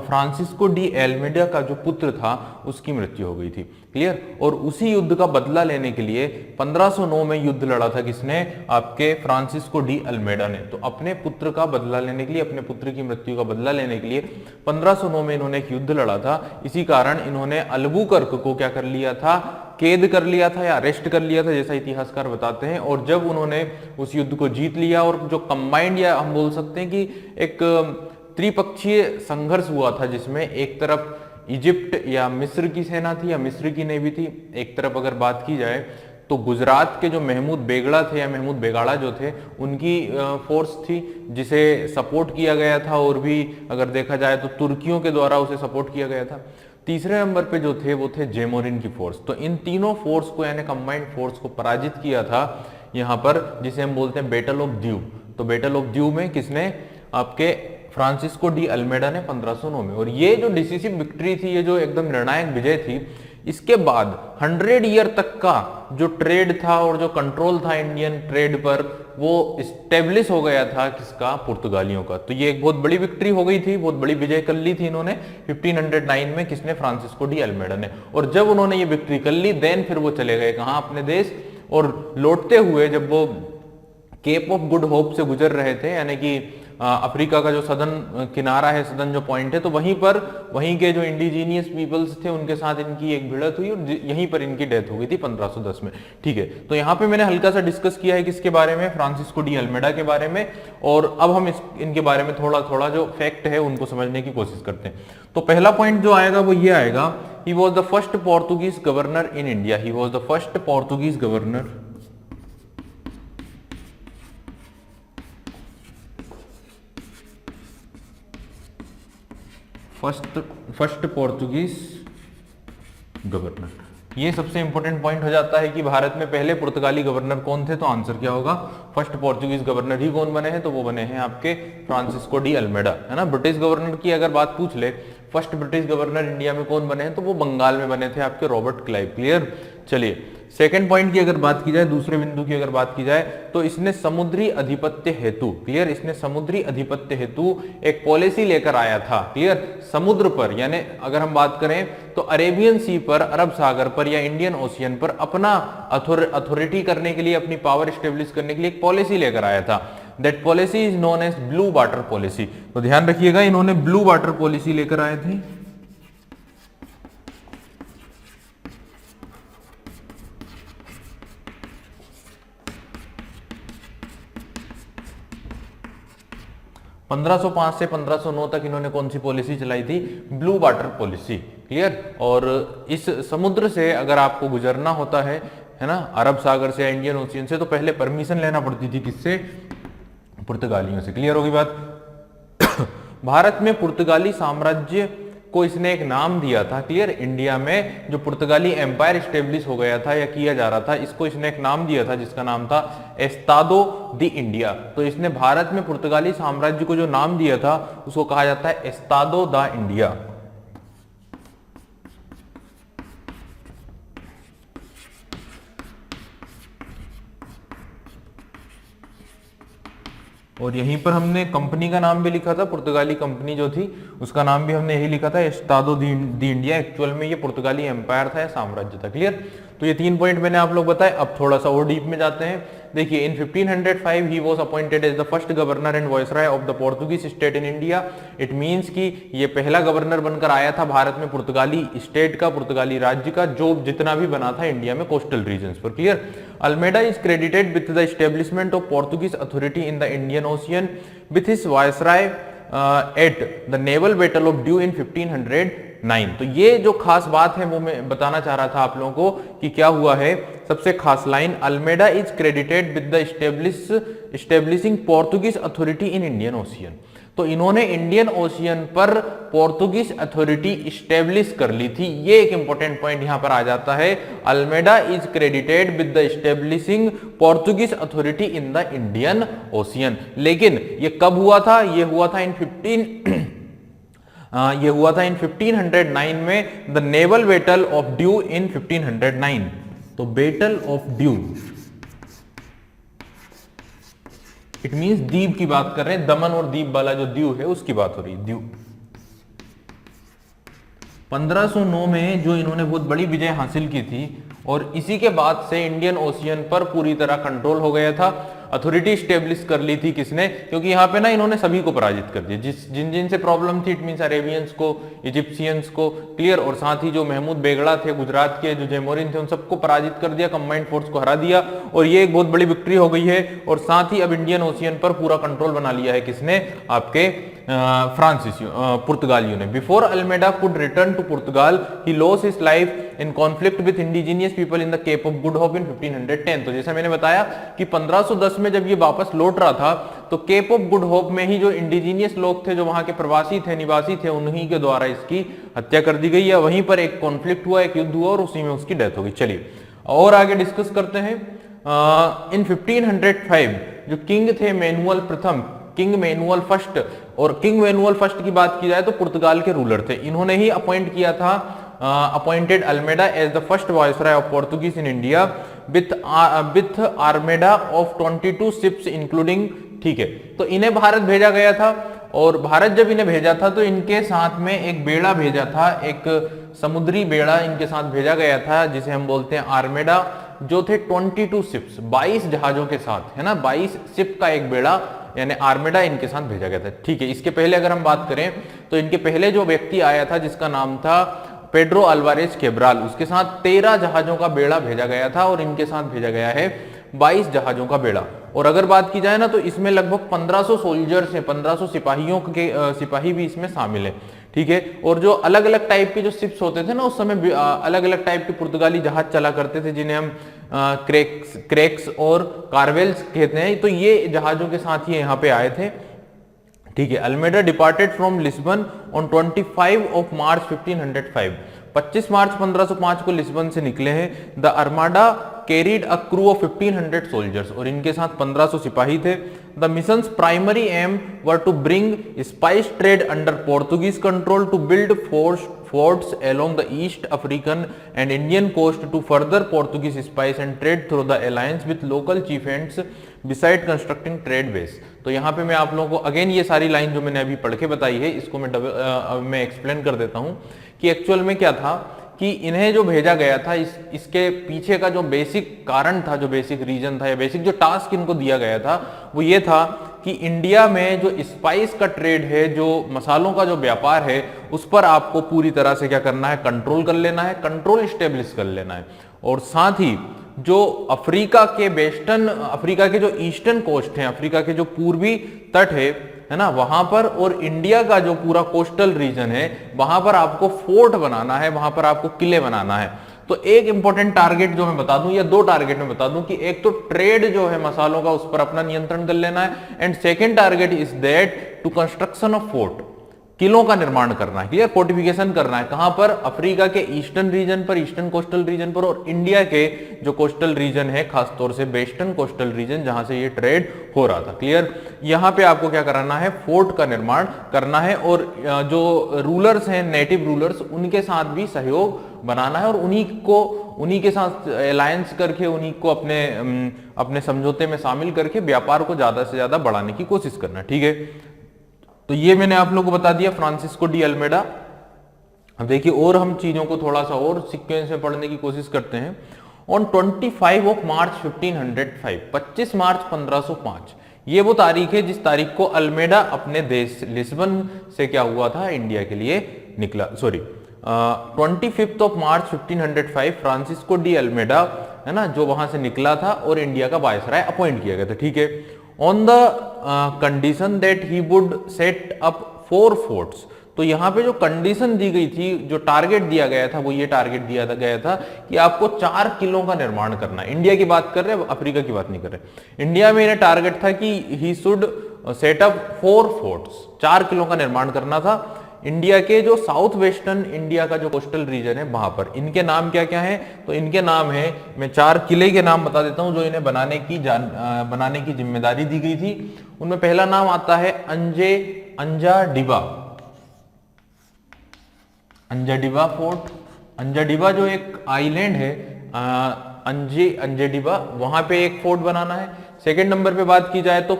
फ्रांसिस्को डी अल्मेडा का जो पुत्र था उसकी मृत्यु हो गई थी। क्लियर? और उसी युद्ध का बदला लेने के लिए 1509 में युद्ध लड़ा था। किसने? आपके फ्रांसिस्को डी अल्मेडा ने। तो अपने पुत्र का बदला लेने के लिए, अपने पुत्र की मृत्यु का बदला लेने के लिए 1509 में इन्होंने एक युद्ध लड़ा था। इसी कारण इन्होंने अल्बुकर्क को क्या कर लिया था? कैद कर लिया था या अरेस्ट कर लिया था, जैसा इतिहासकार बताते हैं। और जब उन्होंने उस युद्ध को जीत लिया, और जो कंबाइंड, या हम बोल सकते हैं कि एक त्रिपक्षीय संघर्ष हुआ था, जिसमें एक तरफ इजिप्ट या मिस्र की सेना थी या मिस्र की नेवी थी, एक तरफ अगर बात की जाए तो गुजरात के जो महमूद बेगड़ा थे या महमूद बेगाड़ा जो थे, उनकी फोर्स थी जिसे सपोर्ट किया गया था, और भी अगर देखा जाए तो तुर्कियों के द्वारा उसे सपोर्ट किया गया था। तीसरे नंबर पे जो थे वो थे जेमोरिन की फोर्स। तो इन तीनों फोर्स को यानी कंबाइंड फोर्स को पराजित किया था यहाँ पर, जिसे हम बोलते हैं बैटल ऑफ द्यू। तो बैटल ऑफ द्यू में किसने, आपके फ्रांसिस्को डी अल्मेडा ने 1509 में। और ये जो डिसिसिव विक्ट्री थी, ये जो एकदम निर्णायक विजय थी, इसके बाद 100 ईयर तक का जो ट्रेड था और जो कंट्रोल था इंडियन ट्रेड पर, वो स्टेब्लिश हो गया था किसका, पुर्तगालियों का। तो ये एक बहुत बड़ी विक्ट्री हो गई थी, बहुत बड़ी विजय कर ली थी इन्होंने 1509 में, किसने, फ्रांसिस्को डी अल्मेडा ने। और जब उन्होंने ये विक्ट्री कर ली, देन फिर वो चले गए कहां, अपने देश। और लौटते हुए जब वो केप ऑफ गुड होप से गुजर रहे थे, यानी कि अफ्रीका का जो सदन किनारा है, सदन जो पॉइंट है, तो वहीं पर वहीं के जो इंडिजीनियस पीपल्स थे उनके साथ इनकी एक भिड़त हुई और यहीं पर इनकी डेथ हो गई थी 1510 में। ठीक है, तो यहाँ पे मैंने हल्का सा डिस्कस किया है किसके बारे में, फ्रांसिस्को डी अल्मेडा के बारे में। और अब हम इनके बारे में थोड़ा थोड़ा जो फैक्ट है उनको समझने की कोशिश करते हैं। तो पहला पॉइंट जो आएगा वो ये आएगा, he was the first Portuguese governor in India. He was the first Portuguese governor first Portuguese governor. ये सबसे इंपॉर्टेंट पॉइंट हो जाता है कि भारत में पहले पुर्तगाली गवर्नर कौन थे, तो आंसर क्या होगा, फर्स्ट पोर्तुगीज गवर्नर ही कौन बने हैं, तो वो बने हैं आपके फ्रांसिस्को डी अल्मेडा, है ना। ब्रिटिश गवर्नर की अगर बात पूछ ले, फर्स्ट ब्रिटिश गवर्नर इंडिया में कौन बने हैं, तो वो बंगाल में बने थे आपके रॉबर्ट क्लाइव। क्लियर। चलिए सेकंड पॉइंट की अगर बात की जाए, दूसरे बिंदु की अगर बात की जाए, तो इसने समुद्री अधिपत्य हेतु, क्लियर, इसने समुद्री अधिपत्य हेतु एक पॉलिसी लेकर आया था। क्लियर, समुद्र पर, यानी अगर हम बात करें तो अरेबियन सी पर, अरब सागर पर या इंडियन ओशियन पर अपना अथॉरिटी करने के लिए, अपनी पावर स्टेब्लिश करने के लिए एक पॉलिसी लेकर आया था। That policy is known as blue water policy. तो ध्यान रखिएगा, इन्होंने ब्लू वाटर पॉलिसी लेकर आए थे। (1505 से 1509 तक इन्होंने कौन सी पॉलिसी चलाई थी, ब्लू वाटर पॉलिसी। क्लियर। और इस समुद्र से अगर आपको गुजरना होता है ना, अरब सागर से या इंडियन ओशियन से, तो पहले परमिशन लेना पड़ती थी किससे, पुर्तगालियों से। क्लियर होगी बात। भारत में पुर्तगाली साम्राज्य को इसने एक नाम दिया था। क्लियर, इंडिया में जो पुर्तगाली एम्पायर स्टेब्लिश हो गया था या किया जा रहा था, इसको इसने एक नाम दिया था जिसका नाम था एस्तादो दी इंडिया। तो इसने भारत में पुर्तगाली साम्राज्य को जो नाम दिया था उसको कहा जाता है एस्तादो दा इंडिया। और यहीं पर हमने कंपनी का नाम भी लिखा था, पुर्तगाली कंपनी जो थी उसका नाम भी हमने यही लिखा था, एस्तादो दी इंडिया। एक्चुअल में ये पुर्तगाली एम्पायर था या साम्राज्य था। क्लियर। तो ये 3 पॉइंट मैंने आप लोग बताए। अब थोड़ा सा और डीप में जाते हैं। देखिए, in 1505 he was appointed as the first governor and viceroy of the Portuguese state in India. It means कि ये पहला गवर्नर बनकर आया था भारत में पुर्तगाली स्टेट का, पुर्तगाली राज्य का, जो जितना भी बना था इंडिया में कोस्टल रीजन्स पर। Clear. Almeida is credited with the establishment of Portuguese authority in the Indian Ocean with his viceroy at the naval battle of Diu in 1509। तो ये जो खास बात है वो मैं बताना चाह रहा था आप लोगों को कि क्या हुआ है। सबसे खास line, Almeida is credited with the establishing Portuguese authority in Indian Ocean. तो इन्होंने इंडियन ओशियन पर पोर्तुगीज अथॉरिटी स्टेब्लिश कर ली थी। ये एक इंपॉर्टेंट पॉइंट यहां पर आ जाता है। Almeida is credited with the establishing Portuguese authority in the Indian Ocean. लेकिन ये कब हुआ था? ये हुआ था इन 1509 में, the naval battle of Diu in 1509। तो battle of due, it means द्वीप की बात कर रहे हैं, दमन और दीप वाला जो द्वीप है उसकी बात हो रही है, द्वीप। 1509 में जो इन्होंने बहुत बड़ी विजय हासिल की थी और इसी के बाद से इंडियन ओशियन पर पूरी तरह कंट्रोल हो गया था। अथॉरिटी स्टेब्लिश कर ली थी किसने? क्योंकि यहाँ पे ना इन्होंने सभी को पराजित कर दिया, जिन जिन से प्रॉब्लम थी, इट मींस अरेबियंस को, इजिप्शियंस को। क्लियर। और साथ ही जो महमूद बेगड़ा थे गुजरात के, जो जेमोरिन थे, उन सबको पराजित कर दिया, कंबाइंड फोर्स को हरा दिया। और ये एक बहुत बड़ी विक्ट्री हो गई है। और साथ ही अब इंडियन ओशियन पर पूरा कंट्रोल बना लिया है किसने? आपके पुर्तगालियों ने। Before Almeida could return to Portugal he lost his life in conflict with indigenous people in the Cape of Good Hope in 1510। तो जैसा मैंने बताया कि 1510 में जब ये वापस लौट रहा था तो केप ऑफ गुड होप में ही जो इंडिजीनियस लोग थे, जो वहां के प्रवासी थे, निवासी थे, उन्हीं के द्वारा इसकी हत्या कर दी गई है। वहीं पर एक कॉन्फ्लिक्ट हुआ, एक युद्ध हुआ और उसी में उसकी डेथ हो गई। चलिए और आगे डिस्कस करते हैं। इन 1505 जो किंग थे मैनुअल प्रथम, किंग मैनुअल फर्स्ट, और किंग मैनुअल फर्स्ट की बात की जाए तो पुर्तगाल के रूलर थे। इन्होंने ही अपॉइंट किया था, appointed Almeida as the first viceroy of Portuguese in India with armada of 22 ships including. ठीक है, तो इन्हें भारत भेजा गया था, और भारत जब इन्हें भेजा था तो इनके साथ में एक बेड़ा भेजा था, एक समुद्री बेड़ा इनके साथ भेजा गया था जिसे हम बोलते हैं आर्मेडा, जो थे 22 शिप्स, 22 जहाजों के साथ, है ना, 22 शिप का एक बेड़ा यानी आर्मेडा इनके साथ भेजा गया था। ठीक है, इसके पहले अगर हम बात करें तो इनके पहले जो व्यक्ति आया था जिसका नाम था पेड्रो अल्वारेज केब्राल, उसके साथ 13 जहाजों का बेड़ा भेजा गया था और इनके साथ भेजा गया है 22 जहाजों का बेड़ा। और अगर बात की जाए ना तो इसमें लगभग 1500 सोल्जर्स हैं, 1500 सिपाहियों के सिपाही भी इसमें शामिल है। ठीक है, और जो अलग अलग टाइप के जो शिप्स होते थे ना उस समय अलग अलग टाइप के पुर्तगाली जहाज चला करते थे जिन्हें हम क्रेक्स और कार्वेल्स कहते हैं। तो ये जहाजों के साथ ही यहाँ पे आए थे। ठीक है, Almeida departed from Lisbon on 25 of March 1505। 25 मार्च 1505 को लिस्बन से निकले हैं। The armada carried a crew of 1500 soldiers, और इनके साथ 1500 सिपाही थे। The mission's primary aim were to bring spice trade under Portuguese control, to build forts along the East African and Indian coast to further Portuguese spice and trade through the alliance with local chieftains beside constructing trade base। तो यहाँ पे मैं आप लोगों को अगेन ये सारी लाइन जो मैंने अभी पढ़ के बताई है इसको मैं एक्सप्लेन कर देता हूँ कि एक्चुअल में क्या था कि इन्हें जो भेजा गया था इसके पीछे का जो बेसिक कारण था, जो बेसिक रीजन था या बेसिक जो टास्क इनको दिया गया था वो ये था कि इंडिया में जो स्पाइस का ट्रेड है, जो मसालों का जो व्यापार है, उस पर आपको पूरी तरह से क्या करना है, कंट्रोल कर लेना है, कंट्रोल स्टेब्लिश कर लेना है। और साथ ही जो अफ्रीका के जो ईस्टर्न कोस्ट हैं, अफ्रीका के जो पूर्वी तट है ना, वहां पर, और इंडिया का जो पूरा कोस्टल रीजन है वहां पर आपको फोर्ट बनाना है, वहां पर आपको किले बनाना है। तो एक इंपॉर्टेंट टारगेट जो मैं बता दूं या दो टारगेट मैं बता दूं कि एक तो ट्रेड जो है मसालों का उस पर अपना नियंत्रण कर लेना है, and second target is that to construction of fort, किलों का निर्माण करना है, क्लियर, फोर्टिफिकेशन करना है। कहां पर? अफ्रीका के ईस्टर्न रीजन पर, ईस्टर्न कोस्टल रीजन पर, और इंडिया के जो कोस्टल रीजन है, खासतौर से वेस्टर्न कोस्टल रीजन जहां से ये ट्रेड हो रहा था, क्लियर। यहां पे आपको क्या कराना है, फोर्ट का निर्माण करना है, और जो रूलर्स हैं, नेटिव रूलर्स, उनके साथ भी सहयोग बनाना है, और उन्हीं के साथ अलायंस करके, उन्हीं को अपने समझौते में शामिल करके व्यापार को ज्यादा से ज्यादा बढ़ाने की कोशिश करना, ठीक है। तो ये मैंने आप लोगों को बता दिया फ्रांसिस्को डी अल्मेडा। अब देखिए और हम चीजों को थोड़ा सा और सीक्वेंस में पढ़ने की कोशिश करते हैं। ऑन 25 ऑफ मार्च 1505, 25 मार्च 1505, ये वो तारीख है जिस तारीख को अल्मेडा अपने देश लिस्बन से क्या हुआ था, इंडिया के लिए निकला। Sorry, 25 of March 1505 Francisco de Almeida, है ना, जो वहां से निकला था और इंडिया का वायसराय अपॉइंट किया गया था, ठीक है। On the condition that he would set up 4 forts, तो यहां पे जो कंडीशन दी गई थी, जो टारगेट दिया गया था, वो ये टारगेट दिया गया था कि आपको 4 किलों का निर्माण करना है। इंडिया की बात कर रहे हैं, अफ्रीका की बात नहीं कर रहे। इंडिया में इन्हें टारगेट था कि he should set up 4 forts, 4 किलों का निर्माण करना था। इंडिया के जो साउथ वेस्टर्न इंडिया का जो कोस्टल रीजन है वहां पर। इनके नाम क्या क्या हैं, तो इनके नाम है, मैं 4 किले के नाम बता देता हूं जो इन्हें बनाने की जिम्मेदारी दी गई थी। उनमें पहला नाम आता है अंजाडिबा फोर्ट। अंजाडिबा जो एक आइलैंड है, अंजेडिबा, वहां पे एक फोर्ट बनाना है। सेकेंड नंबर पे बात की जाए तो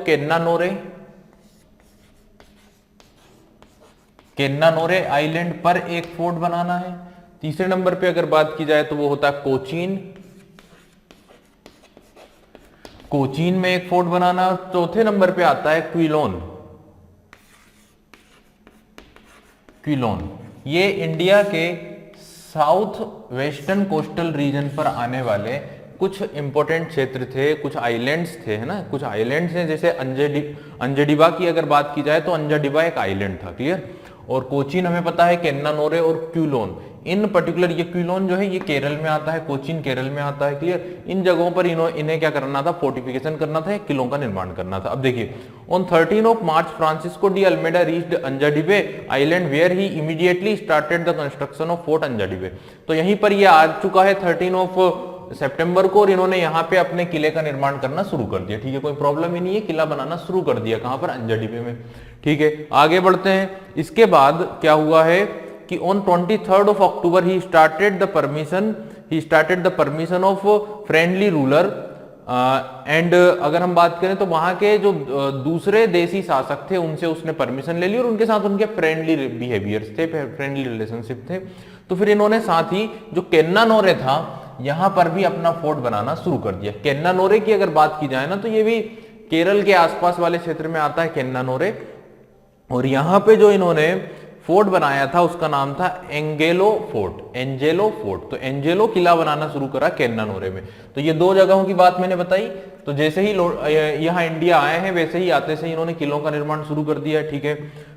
केन्ना नोरे आइलैंड पर एक फोर्ट बनाना है। तीसरे नंबर पे अगर बात की जाए तो वो होता है कोचीन में एक फोर्ट बनाना। चौथे नंबर पे आता है क्विलोन। ये इंडिया के साउथ वेस्टर्न कोस्टल रीजन पर आने वाले कुछ इंपॉर्टेंट क्षेत्र थे, कुछ आइलैंड्स थे, है ना, कुछ आइलैंड्स हैं, जैसे अंजडिबा की अगर बात की जाए तो अंजडिबा एक आइलैंड था, क्लियर। और कोचीन हमें पता है, केन्नानोरे और क्यूलोन, इन पर्टिकुलर, ये क्यूलोन जो है ये केरल में आता है, कोचीन केरल में आता है, क्लियर। इन जगहों पर इन्हें क्या करना था, फोर्टिफिकेशन करना था, किलों का निर्माण करना था। अब देखिए, on 13 of March Francisco de Almeida reached Anjediva island where he immediately started the construction of fort Anjediva. तो यहीं पर ये आ चुका है 13 ऑफ सितंबर को, और इन्होंने यहाँ पे अपने किले का निर्माण करना शुरू कर दिया, ठीक है, कोई प्रॉब्लम ही नहीं है, किला बनाना शुरू कर दिया, कहां पर, अंजाडिबे में, ठीक है। आगे बढ़ते हैं। इसके बाद क्या हुआ है कि on 23 of October he started the permission of friendly ruler and अगर हम बात करें तो वहां के जो दूसरे देशी शासक थे उनसे उसने परमिशन ले ली, और उनके साथ उनके फ्रेंडली बिहेवियर्स थे, फ्रेंडली रिलेशनशिप थे। तो फिर इन्होंने साथ ही जो केन्नानोरे था यहां पर भी अपना फोर्ट बनाना शुरू कर दिया। केन्नानोरे की अगर बात की जाए ना तो ये भी केरल के आसपास वाले क्षेत्र में आता है केन्नानोरे, और यहां पे जो इन्होंने फोर्ट बनाया था उसका नाम था एंजेलो फोर्ट। तो एंजेलो किला बनाना शुरू करा केन्नानोरे में। तो ये दो जगहों की बात मैंने बताई। तो जैसे ही यहाँ इंडिया आए हैं वैसे ही आते से इन्होंने किलों का निर्माण शुरू कर दिया, ठीक है।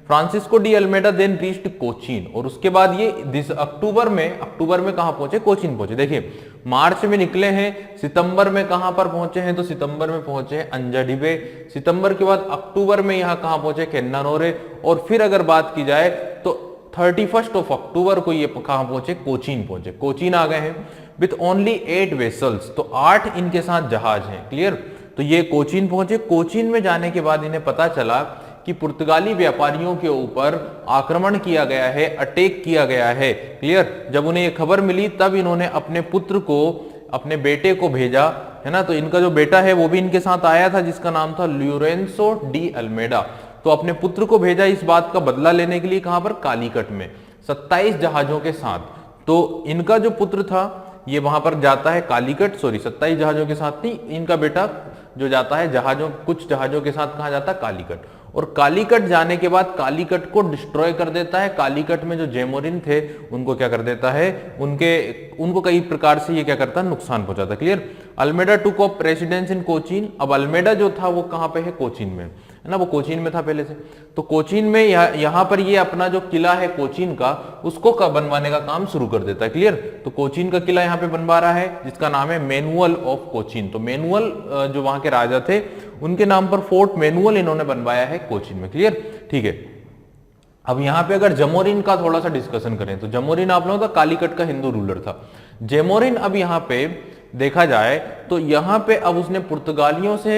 Francisco de Almeida then reached Cochin, और उसके बाद ये अक्टूबर में कहां पहुंचे, कोचीन पहुंचे। देखिए मार्च में निकले हैं, सितंबर में कहां पर पहुंचे हैं, तो सितंबर में पहुंचे हैं अंजाडिबे। सितंबर के बाद अक्टूबर में यहां कहां पहुंचे, केन्नानोरे। और फिर अगर बात की जाए तो 31 ऑफ अक्टूबर को ये कहां पहुंचे, कोचीन आ गए हैं विथ ओनली 8 वेसल्स। तो 8 इनके साथ जहाज हैं, क्लियर। तो ये कोचीन पहुंचे। कोचीन में जाने के बाद इन्हें पता चला कि पुर्तगाली व्यापारियों के ऊपर आक्रमण किया गया है, अटैक किया गया है, क्लियर। जब उन्हें यह खबर मिली तब इन्होंने अपने पुत्र को, अपने बेटे को भेजा, है ना। तो इनका जो बेटा है वो भी इनके साथ आया था, जिसका नाम था ल्यूरेंसो डी अल्मेडा। तो अपने पुत्र को भेजा इस बात का बदला लेने के लिए, कहां पर, कालीकट में, 27 जहाजों के साथ। तो इनका जो पुत्र था ये वहां पर जाता है कालीकट, 27 जहाजों के साथ नहीं, इनका बेटा जो जाता है कुछ जहाजों के साथ कहां जाता है, कालीकट। और कालीकट जाने के बाद कालीकट को डिस्ट्रॉय कर देता है। कालीकट में जो जेमोरिन थे उनको क्या कर देता है, उनको कई प्रकार से ये क्या करता है, नुकसान पहुंचाता, clear. Almeida took up residence in Cochin. अब अल्मेडा जो था वो कहां पे है, कोचीन में, है ना, वो कोचीन में था पहले से। तो कोचीन में यहां पर ये अपना जो किला है कोचीन का, उसको बनवाने का काम शुरू कर देता है, क्लियर। तो कोचीन का किला यहां पे बनवा रहा है जिसका नाम है मैनुअल ऑफ कोचीन। तो मैनुअल जो वहां के राजा थे उनके नाम पर फोर्ट मैनुअल इन्होंने बनवाया है कोचीन में, क्लियर, ठीक है। अब यहां पे अगर जमोरिन का थोड़ा सा डिस्कशन करें तो जमोरिन आप लोगों का कालीकट का हिंदू रूलर था। जेमोरिन अब यहां पे देखा जाए तो यहां पे अब उसने पुर्तगालियों से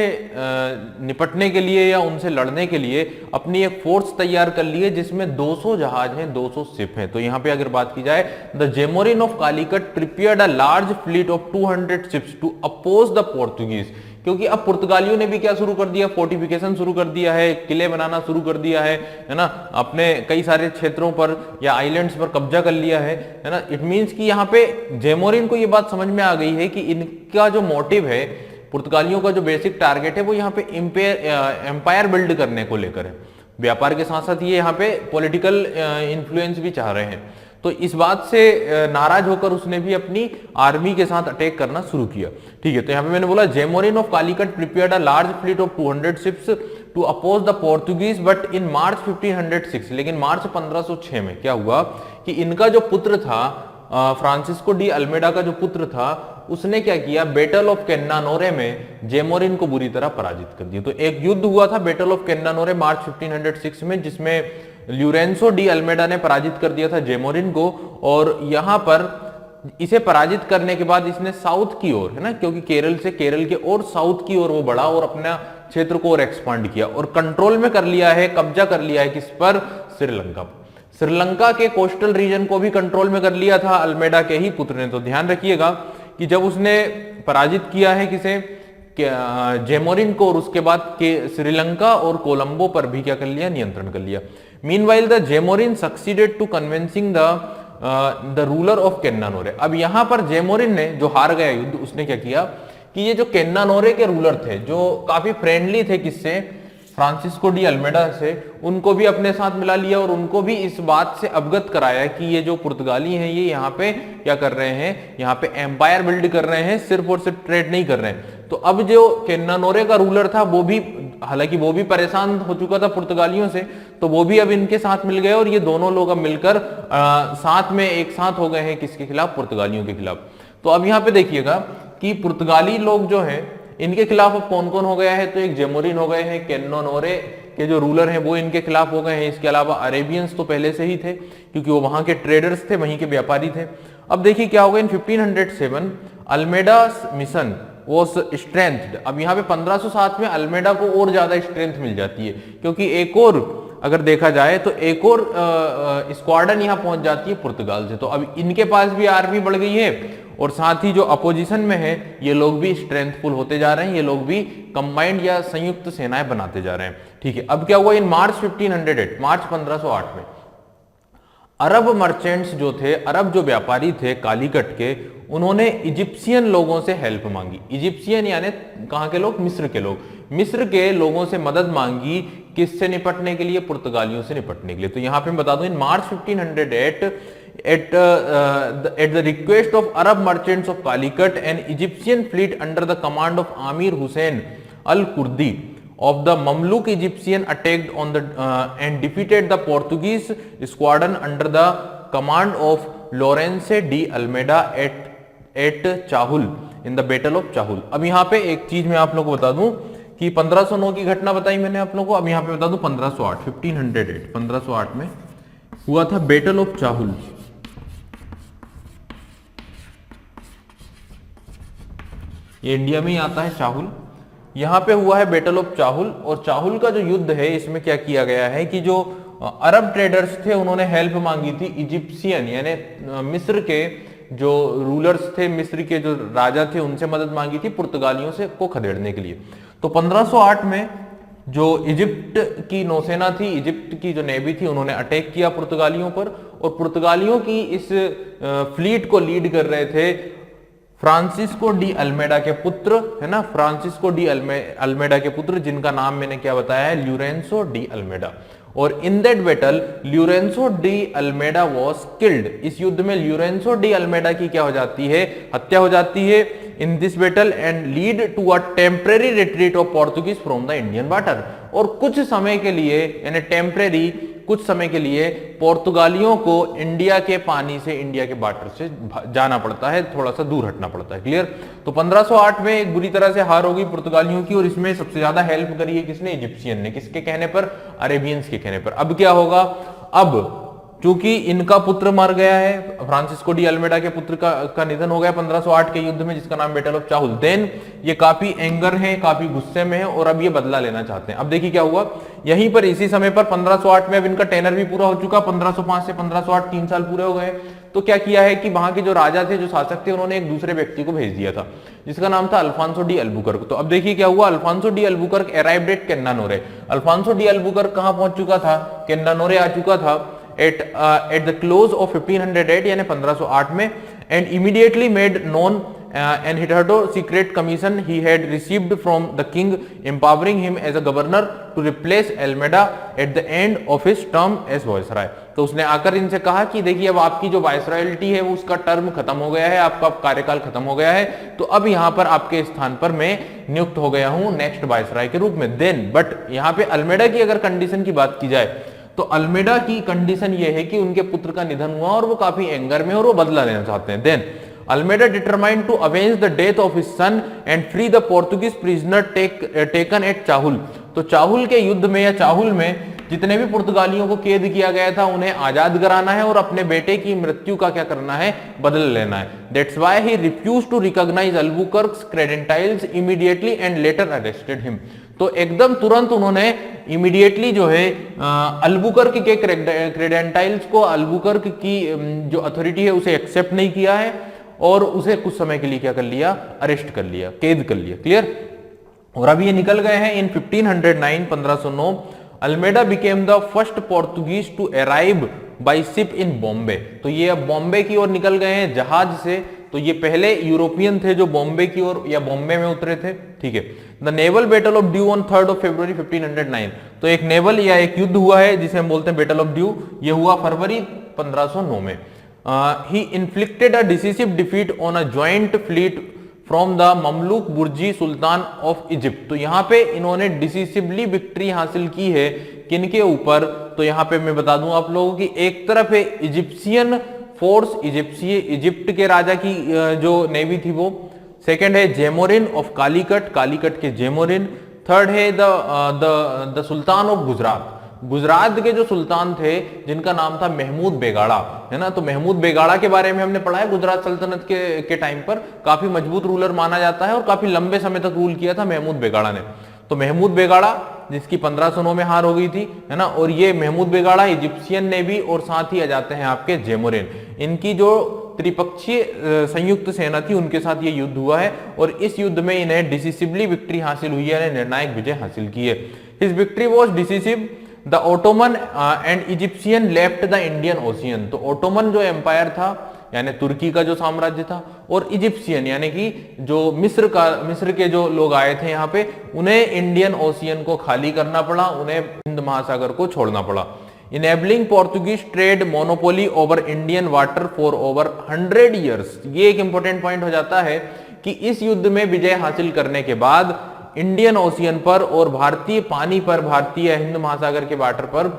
निपटने के लिए या उनसे लड़ने के लिए अपनी एक फोर्स तैयार कर ली है जिसमें 200 जहाज हैं, 200 शिप हैं। तो यहां पे अगर बात की जाए, the Zamorin of Calicut prepared a large fleet of 200 ships to oppose the Portuguese. क्योंकि अब पुर्तगालियों ने भी क्या शुरू कर दिया, फोर्टिफिकेशन शुरू कर दिया है, किले बनाना शुरू कर दिया है ना, अपने कई सारे क्षेत्रों पर या आइलैंड्स पर कब्जा कर लिया है ना। इट मींस कि यहाँ पे जेमोरिन को ये बात समझ में आ गई है कि इनका जो मोटिव है, पुर्तगालियों का जो बेसिक टारगेट है वो यहाँ पे एम्पायर बिल्ड करने को लेकर है। व्यापार के साथ साथ ये यहाँ पे पॉलिटिकल इन्फ्लुएंस भी चाह रहे हैं। तो इस बात से नाराज होकर उसने भी अपनी आर्मी के साथ अटैक करना शुरू किया, ठीक है। तो यहाँ पे मैंने बोला Zamorin of Calicut prepared a large fleet of 200 ships to oppose the Portuguese but in March 1506। लेकिन मार्च 1506 में क्या हुआ कि इनका जो पुत्र था फ्रांसिस्को डी अल्मेडा का जो पुत्र था उसने क्या किया, बैटल ऑफ केन्नानोरे में जेमोरिन को बुरी तरह पराजित कर दिया। तो एक युद्ध हुआ था बैटल ऑफ केन्नानोरे मार्च 1506 में, जिसमें ल्यूरेंसो डी अल्मेडा ने पराजित कर दिया था जेमोरिन को। और यहां पर इसे पराजित करने के बाद इसने साउथ की ओर, है ना, क्योंकि केरल के और साउथ की ओर वो बढ़ा और अपना क्षेत्र को और एक्सपांड किया और कंट्रोल में कर लिया है, कब्जा कर लिया है किस पर, श्रीलंका। श्रीलंका के कोस्टल रीजन को भी कंट्रोल में कर लिया था अल्मेडा के ही पुत्र ने। तो ध्यान रखिएगा कि जब उसने पराजित किया है किसे, जेमोरिन को, और उसके बाद के श्रीलंका और कोलंबो पर भी क्या कर लिया, नियंत्रण कर लिया। Meanwhile the Zamorin succeeded to convincing the ruler of Cannanore. अब यहां पर जेमोरिन ने, जो हार गया युद्ध, उसने क्या किया कि ये जो केन्नानोरे के रूलर थे, जो काफी फ्रेंडली थे किससे, फ्रांसिस्को डी अल्मेडा से, उनको भी अपने साथ मिला लिया और उनको भी इस बात से अवगत कराया कि ये जो पुर्तगाली हैं ये यहाँ पे क्या कर रहे हैं, यहाँ पे एम्पायर बिल्ड कर रहे हैं, सिर्फ और सिर्फ ट्रेड नहीं कर रहे हैं। तो अब जो केन्नानोरे का रूलर था वो भी, हालांकि वो भी परेशान हो चुका था पुर्तगालियों से, तो वो भी अब इनके साथ मिल गए और ये दोनों लोग अब मिलकर साथ में एक साथ हो गए हैं, किसके खिलाफ, पुर्तगालियों के खिलाफ। तो अब यहाँ पे देखिएगा कि पुर्तगाली लोग जो हैं इनके खिलाफ अब कौन कौन हो गया है, तो एक जेमोरिन हो गए हैं, केन्नानोरे के जो रूलर हैं वो इनके खिलाफ हो गए हैं। इसके अलावा अरेबियंस तो पहले से ही थे क्योंकि वो वहां के ट्रेडर्स थे, वहीं के व्यापारी थे। अब देखिए क्या होगा, इन 1507 अल्मेडास मिशन वॉज स्ट्रेंथड। अब यहाँ पे 1507 में अल्मेडा को और ज्यादा स्ट्रेंथ मिल जाती है क्योंकि एक और अगर देखा जाए तो एक और स्क्वाड्रन यहाँ पहुंच जाती है पुर्तगाल से। तो अब इनके पास भी आर्मी बढ़ गई है और साथ ही जो अपोजिशन में है ये लोग भी स्ट्रेंथफुल होते जा रहे हैं, ये लोग भी कंबाइंड या संयुक्त सेनाएं बनाते जा रहे हैं। ठीक है, अब क्या हुआ, इन मार्च 1508, मार्च 1508 में अरब मर्चेंट्स जो थे, अरब जो व्यापारी थे कालीकट के, उन्होंने इजिप्शियन लोगों से हेल्प मांगी। इजिप्शियन यानी कहां के लोग, मिस्र के लोग, मिस्र के लोगों से मदद मांगी, किससे निपटने के लिए, पुर्तगालियों से निपटने के लिए। तो यहां पे बता दूं, इन मार्च 1508 at the request of Arab merchants of Calicut, an Egyptian fleet under the command of Amir Hussein al-Kurdi of the Mamluk Egyptian attacked on the and defeated the Portuguese squadron under the command of Lawrence de Almeida at Chahul in the Battle of Chahul। अब यहाँ पे एक चीज मैं आप लोगों को बता दूं कि 1509 की घटना बताई मैंने आप लोगों को, अब यहाँ पे बता दूं 1508, 1508, 1508 में हुआ था बेटल ऑफ चाहुल। ये इंडिया में ही आता है चाहुल, यहां पे हुआ है बेटल ऑफ चाहुल। और चाहुल का जो युद्ध है इसमें क्या किया गया है कि जो अरब ट्रेडर्स थे उन्होंने हेल्प मांगी थी इजिप्शियन यानी मिस्र के जो रूलर्स थे, मिस्र के जो राजा थे, उनसे मदद मांगी थी पुर्तगालियों से को खदेड़ने के लिए। तो 1508 में जो इजिप्ट की नौसेना थी, इजिप्ट की जो नेवी थी, उन्होंने अटैक किया पुर्तगालियों पर और पुर्तगालियों की इस फ्लीट को लीड कर रहे थे फ्रांसिस्को डी अल्मेडा के पुत्र, है ना, फ्रांसिस्को डी अल्मेडा के पुत्र, जिनका नाम मैंने क्या बताया है, ल्यूरेंसो डी अल्मेडा। और in that battle Lourenco de Almeida was killed. इस युद्ध में ल्यूरेंसो डी अल्मेडा की क्या हो जाती है, हत्या हो जाती है in this battle and lead to a temporary retreat of Portuguese from the Indian water. और कुछ समय के लिए यानी टेम्परेरी, कुछ समय के लिए पोर्तुगालियों को इंडिया के पानी से, इंडिया के वाटर से जाना पड़ता है, थोड़ा सा दूर हटना पड़ता है। क्लियर। तो 1508 में एक बुरी तरह से हार होगी पुर्तगालियों की और इसमें सबसे ज्यादा हेल्प करी है किसने, इजिप्शियन ने। किसके कहने पर, अरेबियंस के कहने पर। अब क्या होगा, अब चूंकि इनका पुत्र मर गया है, फ्रांसिस्को डी अल्मेडा के पुत्र का निधन हो गया 1508 के युद्ध में, जिसका नाम बैटल ऑफ चाहुल। देन ये काफी एंगर है, काफी गुस्से में है और अब ये बदला लेना चाहते हैं। अब देखिए क्या हुआ, यहीं पर इसी समय पर 1508 में अब इनका टेनर भी पूरा हो चुका, 1505 से 1508 3 साल पूरे हो गए। तो क्या किया है कि वहां के जो राजा थे, जो शासक थे, उन्होंने एक दूसरे व्यक्ति को भेज दिया था जिसका नाम था अल्फांसो डी अल्बुकर्क। तो अब देखिए क्या हुआ, Alfonso de Albuquerque arrived at Cannanore. Alfonso de Albuquerque कहां पहुंच चुका था, केन्नानोरे आ चुका था at the close of 1508 यानी 1508 में, and immediately made known an hitherto secret commission he had received from the king empowering him as a governor to replace Almeida at the end of his term as viceroy। तो उसने आकर इनसे कहा कि देखिए अब आपकी जो वायसरायल्टी है वो उसका टर्म खत्म हो गया है, आपका कार्यकाल खत्म हो गया है, तो अब यहाँ पर आपके स्थान पर मैं नियुक्त हो गया हूं नेक्स्ट वायसराय के रूप में। देन बट यहाँ पे अल्मेडा की अगर कंडीशन की बात की जाए तो अल्मेडा की कंडीशन ये है कि उनके पुत्र का निधन हुआ और वो काफी एंगर में और वो बदला लेना चाहते हैं। Then Almeida determined to avenge the death of his son and free the Portuguese prisoner taken at Chaul. तो चाहुल के युद्ध में या चाहुल में जितने भी पुर्तगालियों को कैद किया गया था उन्हें आजाद कराना है और अपने बेटे की मृत्यु का क्या करना है, बदला लेना है। That's why he refused to recognize Albuquerque's credentials immediately and later arrested him. तो एकदम तुरंत उन्होंने इमीडिएटली जो है अल्बुकर्क के क्रेडेंटाइल्स को, अल्बुकर्क की जो अथॉरिटी है उसे एक्सेप्ट नहीं किया है और उसे कुछ समय के लिए क्या कर लिया, अरेस्ट कर लिया, कैद कर लिया। क्लियर। और अब ये निकल गए हैं in 1509 1509 Almeida became the first Portuguese to arrive by ship in Bombay. तो ये अब बॉम्बे की ओर निकल गए हैं जहाज से, तो ये पहले यूरोपियन थे जो बॉम्बे की ओर या बॉम्बे में उतरे थे, ठीक है। The naval battle of due on 3 फरवरी 1509, तो एक नेवल या एक युद्ध हुआ है जिसे हम बोलते हैं बैटल ऑफ ड्यू, ये हुआ फरवरी 1509 में। He inflicted a decisive defeat on a joint fleet from the Mamluk Burji sultan of Egypt, तो यहाँ पे इन्होंने डिसिसिवली विक्ट्री हासिल की है किनके ऊपर, तो यहाँ पे मैं बता दूं आप लोगों की, एक तरफ है इजिप्शियन फोर्स, इजिप्ट के राजा की जो नेवी थी वो, सेकंड है जेमोरिन ऑफ कालीकट, कालीकट के जेमोरिन, थर्ड है the sultan of Gujarat, Gujarat के जो सुल्तान थे जिनका नाम था महमूद बेगाड़ा, है ना। तो महमूद बेगाड़ा के बारे में हमने पढ़ा है, गुजरात सल्तनत के टाइम पर काफी मजबूत रूलर माना जाता है और काफी लंबे समय तक रूल किया था महमूद बेगाड़ा ने। तो महमूद बेगाड़ा जिसकी 1509 में हार हो गई थी, है ना, और ये महमूद बेगाड़ा इजिप्शियन नेवी और साथ ही आ जाते हैं आपके जेमोरिन, इनकी जो त्रिपक्षीय संयुक्त सेना थी उनके साथ ये युद्ध हुआ है और इस युद्ध में इन्हें डिसिसिवली विक्ट्री हासिल हुई है, निर्णायक विजय हासिल की है। His victory was decisive, the Ottoman and Egyptian left the Indian Ocean, तो ओटोमन जो एम्पायर था यानी तुर्की का जो साम्राज्य था, और इजिप्शियन यानी कि जो मिस्र के जो लोग आए थे यहाँ पे, उन्हें इंडियन ओशियन को खाली करना पड़ा, उन्हें हिंद महासागर को छोड़ना पड़ा। Enabling Portuguese trade monopoly over Indian water for over 100 years, ये एक इंपॉर्टेंट पॉइंट हो जाता है कि इस युद्ध में विजय हासिल करने के बाद इंडियन ओशियन पर और भारतीय पानी पर, भारतीय हिंद महासागर के वाटर पर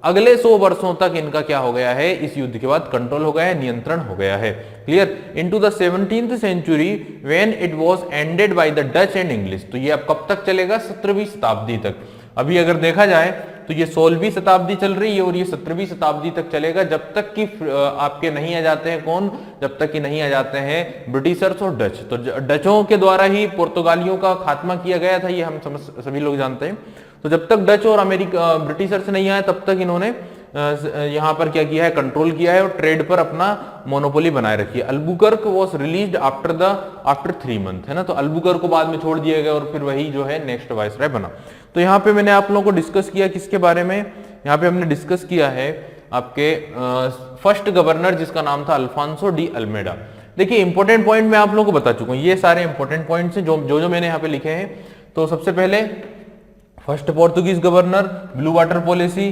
अगले 100 वर्षों तक इनका क्या हो गया है, इस युद्ध के बाद कंट्रोल हो गया है, नियंत्रण हो गया है। Clear. Into the 17th century when it was ended by the Dutch and English, तो ये अब कब तक चलेगा, 17वीं शताब्दी तक। अभी अगर देखा जाए तो ये 16वीं शताब्दी चल रही है और ये 17वीं शताब्दी तक चलेगा, जब तक कि आपके नहीं आ जाते हैं कौन, जब तक कि नहीं आ जाते हैं ब्रिटिशर्स और डच। तो डचों के द्वारा ही पुर्तगालियों का खात्मा किया गया था, ये हम सभी लोग जानते हैं। तो जब तक डच और अमेरिका ब्रिटिशर्स नहीं आए तब तक इन्होंने यहां पर क्या किया है, कंट्रोल किया है और ट्रेड पर अपना मोनोपोली बनाए रखी है। Albuquerque was released after 3 month, है ना, तो अल्बुकर्क को बाद में छोड़ दिया गया और फिर वही जो है नेक्स्ट वाइसराय बना। तो यहाँ पे मैंने आप लोगों को डिस्कस किया किसके बारे में, यहाँ पे हमने डिस्कस किया है आपके फर्स्ट गवर्नर जिसका नाम था अल्फांसो डी अल्मेडा। देखिए इंपॉर्टेंट पॉइंट मैं आप लोगों को बता चुका हूँ, ये सारे इंपॉर्टेंट पॉइंट्स हैं जो मैंने यहाँ पे लिखे हैं। तो सबसे पहले first Portuguese governor, blue water policy,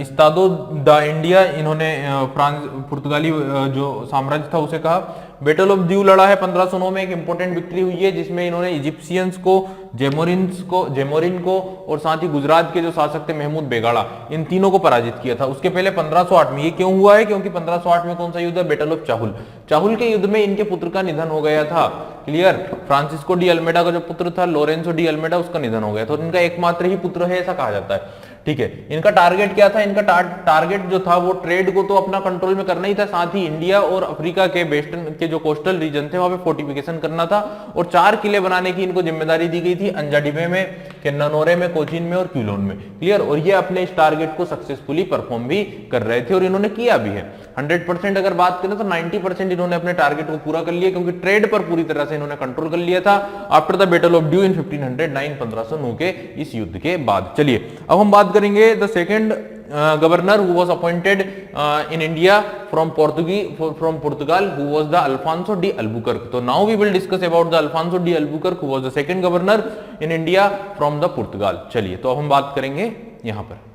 इस्तादो the India, इन्होंने फ्रांस पुर्तगाली जो साम्राज्य था उसे कहा। बैटल ऑफ ड्यू लड़ा है 1509 में, एक इंपॉर्टेंट विक्ट्री हुई है जिसमें इन्होंने इजिप्शियंस को, जेमोरिन को और साथ ही गुजरात के जो शासक थे महमूद बेगाड़ा, इन तीनों को पराजित किया था। उसके पहले 1508 में, ये क्यों हुआ है, क्योंकि 1508 में कौन सा युद्ध है, बैटल ऑफ चाहुल, चाहुल के युद्ध में इनके पुत्र का निधन हो गया था। क्लियर। फ्रांसिस्को डी अल्मेडा का जो पुत्र था लोरेंसो डी अल्मेडा, उसका निधन हो गया था और इनका एकमात्र ही पुत्र है ऐसा कहा जाता है। ठीक है। इनका टारगेट क्या था, इनका टारगेट जो था वो ट्रेड को तो अपना कंट्रोल में करना ही था, साथ ही इंडिया और अफ्रीका के वेस्टर्न के जो कोस्टल रीजन थे वहां पे फोर्टिफिकेशन करना था और 4 किले बनाने की इनको जिम्मेदारी दी गई थी, अंजाडिबे में, केन्नानोरे में, कोचीन में और क्यूलोन में। क्लियर। और ये अपने इस टारगेट को सक्सेसफुली परफॉर्म भी कर रहे थे और इन्होंने किया भी है। 100% अगर बात करें तो 90% इन्होंने अपने टारगेट को पूरा कर लिया, क्योंकि ट्रेड पर पूरी तरह से इन्होंने कंट्रोल कर लिया था after the battle of Diu in 1509 के इस युद्ध के बाद। चलिए अब हम बात करेंगे the second governor who was appointed in India from Portugal who was the Alfonso de Albuquerque. So now we will discuss about the Alfonso de Albuquerque who was the second governor in India from the Portugal. चलिए तो अब हम बात करेंगे यहां पर